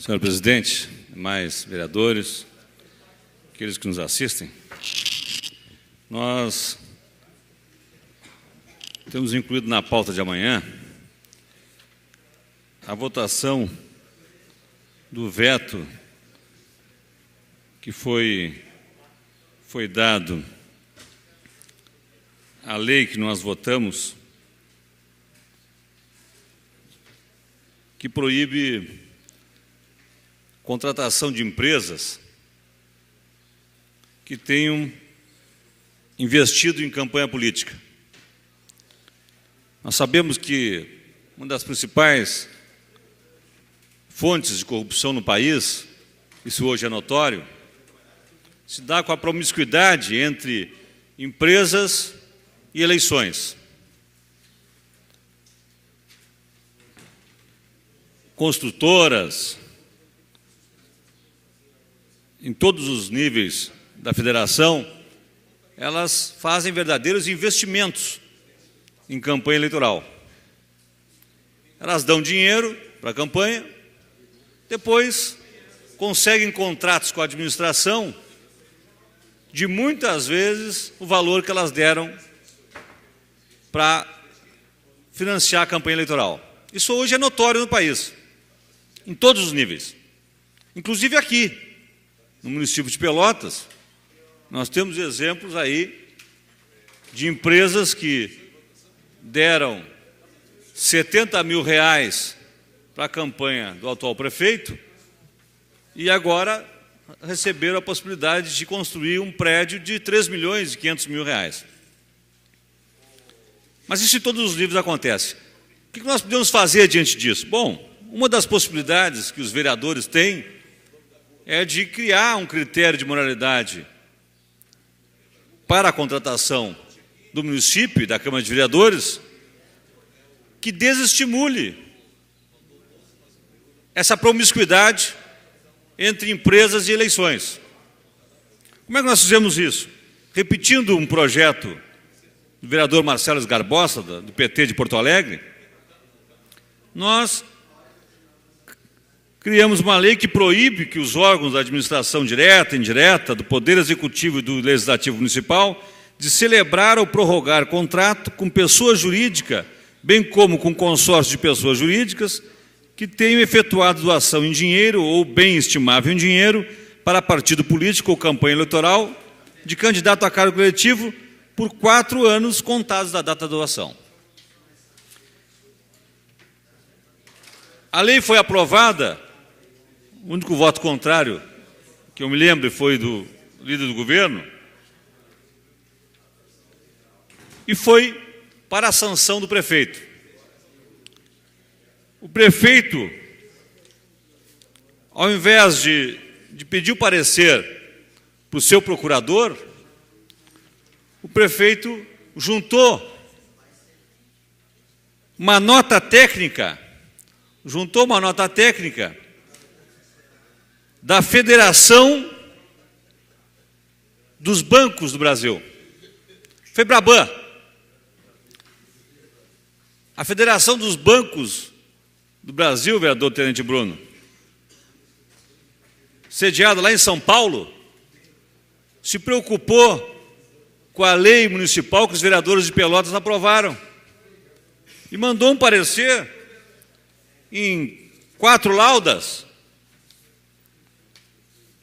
Senhor presidente, demais vereadores, aqueles que nos assistem, nós temos incluído na pauta de amanhã a votação do veto que foi dado à lei que nós votamos, que proíbe contratação de empresas que tenham investido em campanha política. Nós sabemos que uma das principais fontes de corrupção no país, isso hoje é notório, se dá com a promiscuidade entre empresas e eleições. Construtoras, em todos os níveis da federação, elas fazem verdadeiros investimentos em campanha eleitoral. Elas dão dinheiro para a campanha, depois conseguem contratos com a administração de muitas vezes o valor que elas deram para financiar a campanha eleitoral. Isso hoje é notório no país, em todos os níveis, inclusive aqui, no município de Pelotas. Nós temos exemplos aí de empresas que deram R$70 mil para a campanha do atual prefeito e agora receberam a possibilidade de construir um prédio de R$3.500.000. Mas isso em todos os níveis acontece. O que nós podemos fazer diante disso? Bom, uma das possibilidades que os vereadores têm é de criar um critério de moralidade para a contratação do município e da Câmara de Vereadores que desestimule essa promiscuidade entre empresas e eleições. Como é que nós fizemos isso? Repetindo um projeto do vereador Marcelo Garbosa, do PT de Porto Alegre, nós criamos uma lei que proíbe que os órgãos da administração direta e indireta, do Poder Executivo e do Legislativo Municipal, de celebrar ou prorrogar contrato com pessoa jurídica, bem como com consórcio de pessoas jurídicas, que tenham efetuado doação em dinheiro ou bem estimável em dinheiro para partido político ou campanha eleitoral de candidato a cargo eletivo por 4 anos contados da data da doação. A lei foi aprovada. O único voto contrário que eu me lembro foi do líder do governo, e foi para a sanção do prefeito. O prefeito, ao invés de pedir o parecer para o seu procurador, o prefeito juntou uma nota técnica, da Federação dos Bancos do Brasil, FEBRABAN. A Federação dos Bancos do Brasil, vereador Tenente Bruno, sediada lá em São Paulo, se preocupou com a lei municipal que os vereadores de Pelotas aprovaram e mandou um parecer em 4 laudas,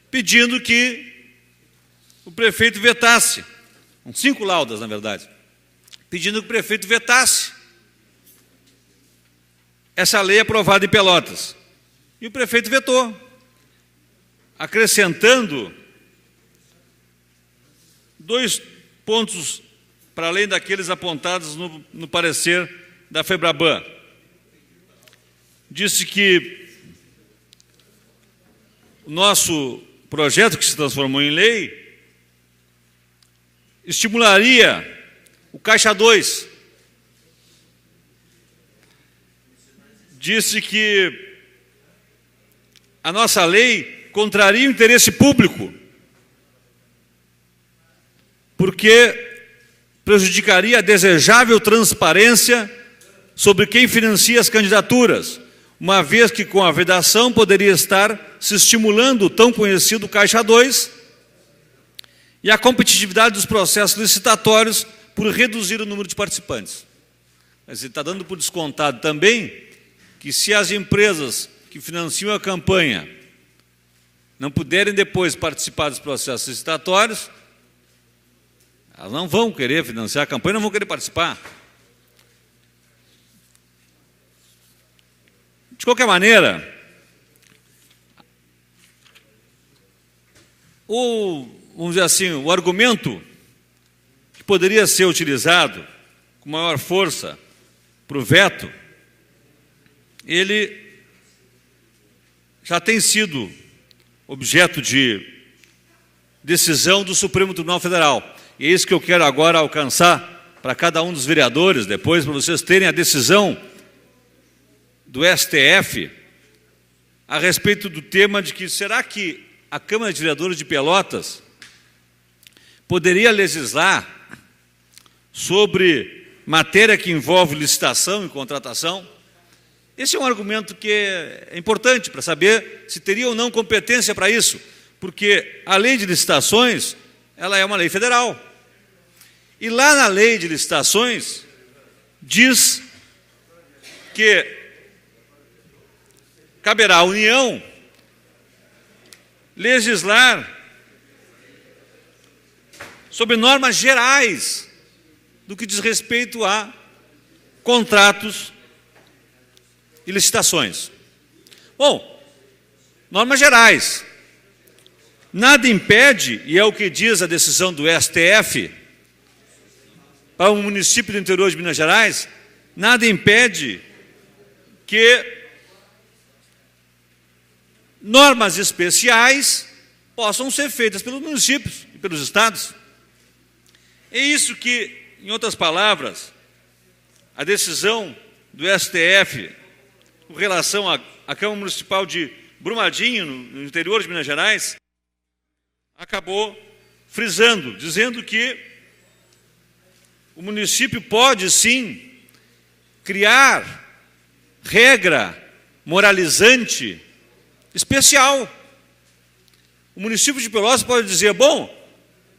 pedindo que o prefeito vetasse, 5 laudas, na verdade, pedindo que o prefeito vetasse essa lei aprovada em Pelotas. E o prefeito vetou, acrescentando 2 pontos para além daqueles apontados no parecer da FEBRABAN. Disse que o nosso projeto, que se transformou em lei, estimularia o Caixa 2. Disse que a nossa lei contraria o interesse público, porque prejudicaria a desejável transparência sobre quem financia as candidaturas, uma vez que com a vedação poderia estar se estimulando o tão conhecido Caixa 2 e a competitividade dos processos licitatórios por reduzir o número de participantes. Mas ele está dando por descontado também que se as empresas que financiam a campanha não puderem depois participar dos processos licitatórios, elas não vão querer financiar a campanha, não vão querer participar. De qualquer maneira, vamos dizer assim, o argumento que poderia ser utilizado com maior força para o veto, ele já tem sido objeto de decisão do Supremo Tribunal Federal. E é isso que eu quero agora alcançar para cada um dos vereadores, depois, para vocês terem a decisão do STF a respeito do tema de que será que a Câmara de Vereadores de Pelotas poderia legislar sobre matéria que envolve licitação e contratação? Esse é um argumento que é importante para saber se teria ou não competência para isso, porque a lei de licitações, ela é uma lei federal. E lá na lei de licitações diz que caberá à União legislar sobre normas gerais do que diz respeito a contratos e licitações. Bom, normas gerais. Nada impede, e é o que diz a decisão do STF, para um município do interior de Minas Gerais, nada impede que normas especiais possam ser feitas pelos municípios e pelos estados. É isso que, em outras palavras, a decisão do STF com relação à Câmara Municipal de Brumadinho, no interior de Minas Gerais, acabou frisando, dizendo que o município pode, sim, criar regra moralizante especial. O município de Pelotas pode dizer, bom,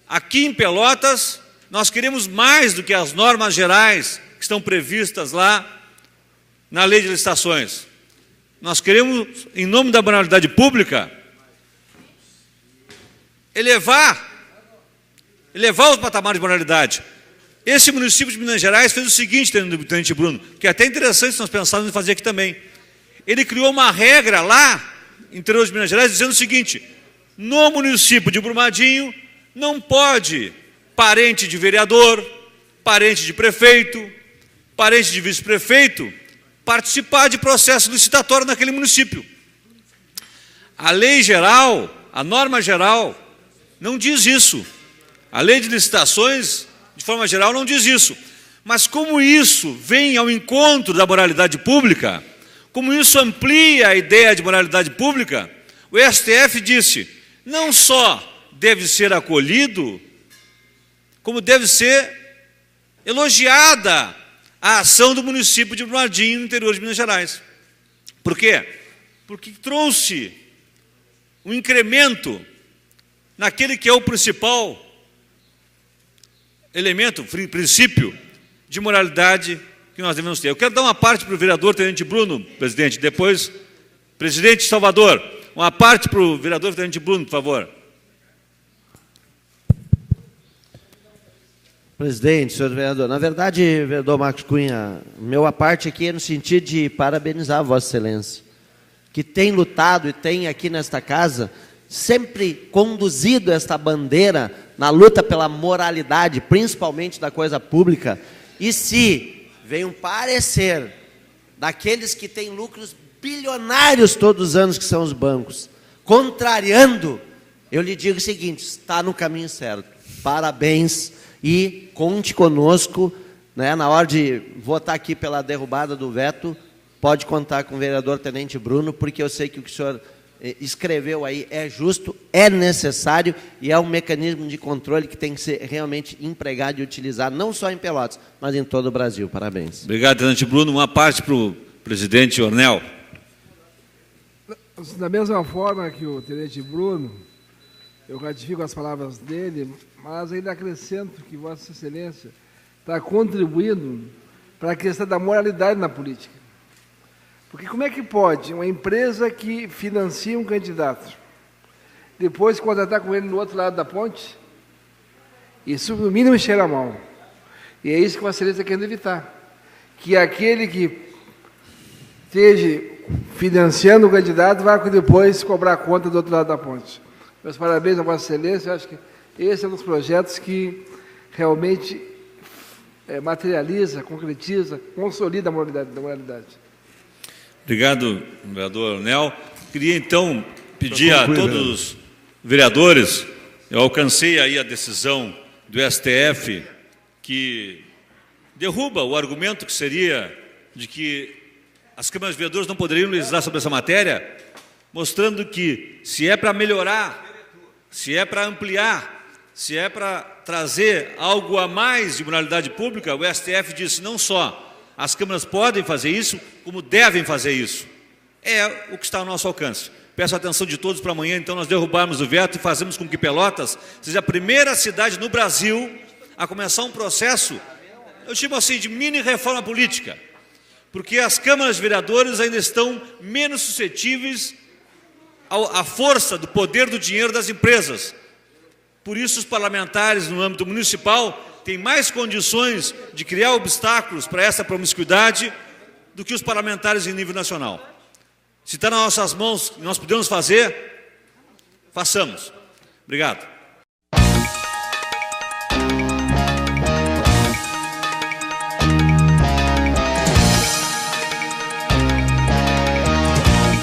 aqui em Pelotas nós queremos mais do que as normas gerais que estão previstas lá na lei de licitações. Nós queremos, em nome da moralidade pública, elevar o patamar de moralidade. Esse município de Minas Gerais fez o seguinte, Tenente Bruno, que é até interessante nós pensarmos em fazer aqui também. Ele criou uma regra lá interior de Minas Gerais, dizendo o seguinte: no município de Brumadinho não pode parente de vereador, parente de prefeito, parente de vice-prefeito participar de processo licitatório naquele município. A lei geral, a norma geral, não diz isso. A lei de licitações, de forma geral, não diz isso. Mas como isso vem ao encontro da moralidade pública, como isso amplia a ideia de moralidade pública, o STF disse, não só deve ser acolhido, como deve ser elogiada a ação do município de Brumadinho, no interior de Minas Gerais. Por quê? Porque trouxe um incremento naquele que é o principal elemento, princípio de moralidade que nós devemos ter. Eu quero dar uma parte para o vereador Tenente Bruno, presidente, depois, presidente Salvador, uma parte para o vereador Tenente Bruno, por favor. Presidente, senhor vereador, na verdade, vereador Marcos Cunha, meu a parte aqui é no sentido de parabenizar a Vossa Excelência, que tem lutado e tem aqui nesta casa sempre conduzido esta bandeira na luta pela moralidade, principalmente da coisa pública. E se vem um parecer daqueles que têm lucros bilionários todos os anos, que são os bancos, contrariando, eu lhe digo o seguinte, está no caminho certo. Parabéns e conte conosco, né, na hora de votar aqui pela derrubada do veto, pode contar com o vereador Tenente Bruno, porque eu sei que o que o senhor escreveu aí é justo, é necessário e é um mecanismo de controle que tem que ser realmente empregado e utilizado, não só em Pelotas, mas em todo o Brasil. Parabéns. Obrigado, Tenente Bruno. Uma parte para o presidente Ornel. Da mesma forma que o tenente Bruno, eu ratifico as palavras dele, mas ainda acrescento que Vossa Excelência está contribuindo para a questão da moralidade na política. Porque como é que pode uma empresa que financia um candidato, depois contratar com ele no outro lado da ponte, isso no mínimo cheira mal. E é isso que Vossa Excelência está querendo evitar. Que aquele que esteja financiando o candidato vai depois cobrar a conta do outro lado da ponte. Meus parabéns a Vossa Excelência, eu acho que esse é um dos projetos que realmente materializa, concretiza, consolida a moralidade. Obrigado, vereador Leonel. Queria, então, pedir a todos os vereadores, eu alcancei aí a decisão do STF, que derruba o argumento que seria de que as câmaras de vereadores não poderiam legislar sobre essa matéria, mostrando que, se é para melhorar, se é para ampliar, se é para trazer algo a mais de moralidade pública, o STF disse não só as câmaras podem fazer isso, como devem fazer isso. É o que está ao nosso alcance. Peço a atenção de todos para amanhã, então, nós derrubarmos o veto e fazemos com que Pelotas seja a primeira cidade no Brasil a começar um processo, eu chamo assim, de mini-reforma política, porque as câmaras de vereadores ainda estão menos suscetíveis à força do poder do dinheiro das empresas. Por isso, os parlamentares no âmbito municipal têm mais condições de criar obstáculos para essa promiscuidade do que os parlamentares em nível nacional. Se está nas nossas mãos e nós podemos fazer, façamos. Obrigado.